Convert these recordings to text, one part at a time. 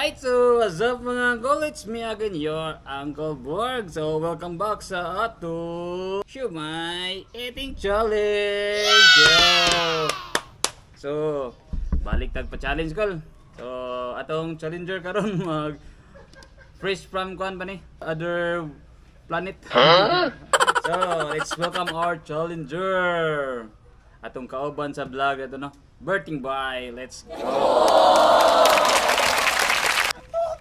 Alright, so what's up mga Uncle? It's me again, your Uncle Borg. So welcome back sa ato Shumai Eating Challenge! Yo! So, balik tag pa challenge kol. So, atong challenger karon mag fresh from kuan ba ni? Other planet. So, let's welcome our challenger. Atong kauban sa vlog ato no. Birthing Boy, let's go!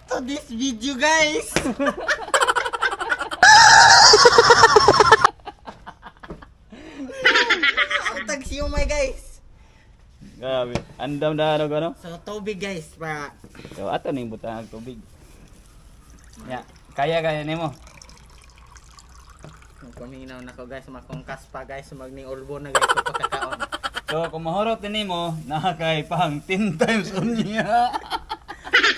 To this video, guys. Ang tag siomay, guys. Grabe, andam na ano gano? So tubig, guys, para So ato ning butang ang tubig. Ya, kaya nimo. kuminaw na ko, guys, makongkas pa, guys, magning ulbo na, guys, sa pagkakaon. So kung mahurot nimo, nakakay pang 10 times unya.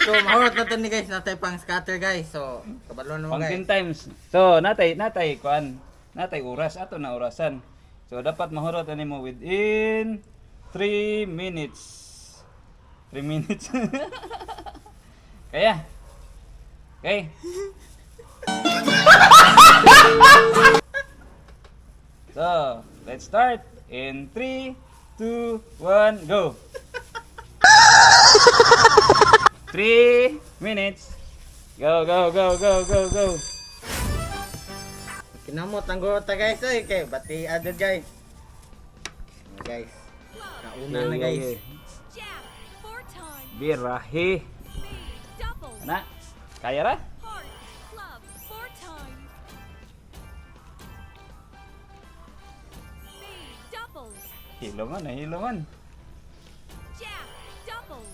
So mahurot na to ni, guys, natay pang scatter, guys. So kabalo na mo, Pang 10 guys. times. So natay kuan, natay oras ato na orasan. So dapat mahurot nimo within 3 minutes. 3 minutes. Kaya. Okay. So, let's start in 3, 2, 1, go. 3 minutes. Go. Kinamot ang gurota, guys, oy, kay bati agad, guys. Guys. Nauna na, guys. Jab, 4 times. Birahi. Speed, double. Ana, kaya ra? Heart, club, 4 times. Speed, double. Hilongan. Jab, double.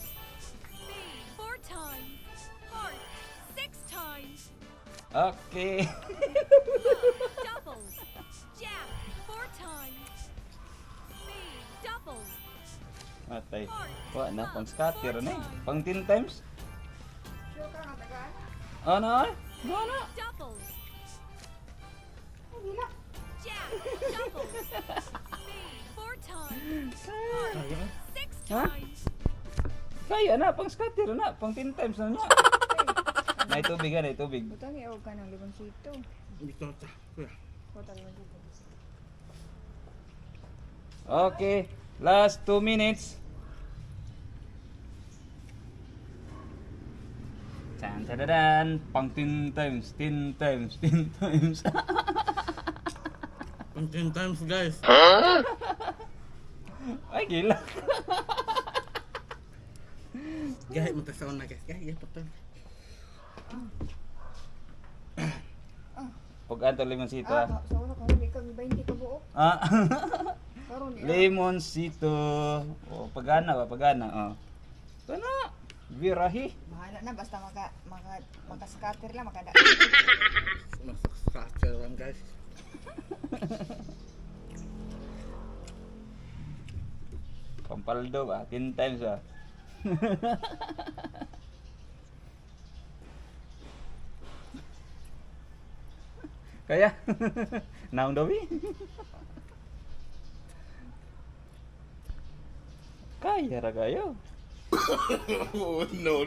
Speed, 4 times. Heart, 6 times. Okay. Double. Jab, 4 times. Speed, double. Matay. Wa na pang scatter na. Pang 10 times. Ano? Ano? Double. Jab, double. Speed, 4 times. Heart, 6 Huh? times. Kaya na pang scatter na, pang 10 times na niya. May tubig. Butang iog ka ng limonsito. Dito ta. Kuya. Butang limonsito. Okay, last 2 minutes. Tadadan, pang 10 times. Pang 10 times, guys. Ay, gila. Gahi mo ta sa una, guys. Gahi patol. Pag anto limonsito ah. Sa una ka huli kang 20 ka buok. Ah. Karon niya. Limonsito. Oh, pagana. Oh. Ito na. Birahi. Bahala na basta maka-scatter lang makada. Scatter lang, guys. Pampaldo ba? 10 times ba? Kaya? Naong daw eh. Kaya ra kayo. Oh, no.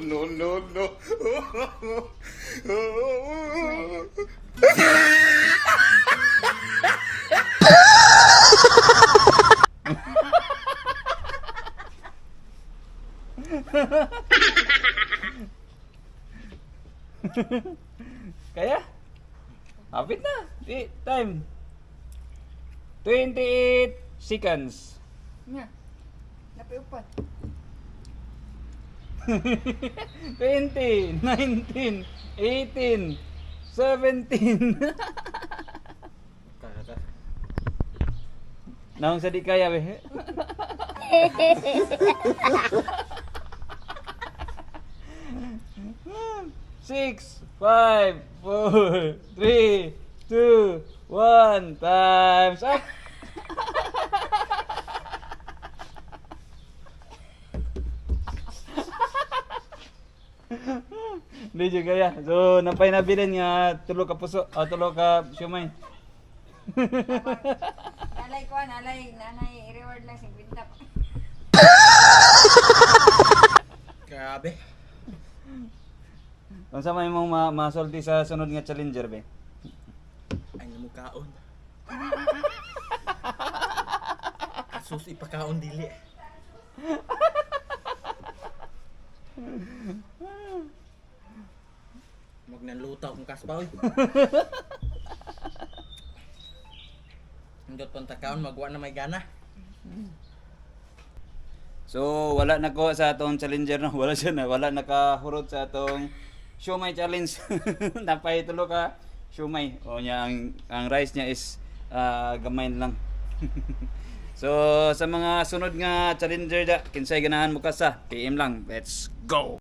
Kaya? Hapit na. Time. 28 seconds. Nya. Napiupat. 20, 19, 18, 17. Kaya ta. Naong sa di kaya be. Six, 5, 4, 3, 2, 1, times up. Hindi juga ya. So, napay na bilin nga tulo ka puso, tulo ka siomay. Nanay i-reward lang 50 pa. Grabe. Unsa may mong masulti sa sunod nga challenger be? Ay mo kaon. Asus ipakaon dili. Mag nanlutaw kung kaspa oy. Indot pang takaon magwa na may gana. So wala na ko sa atong challenger no, wala siya na, wala nakahurot sa atong siomai challenge. Napay tulo ka siomai. O nya ang rice niya is gamay lang. So sa mga sunod nga challenger da, kinsay ganahan mo ka sa PM lang. Let's go.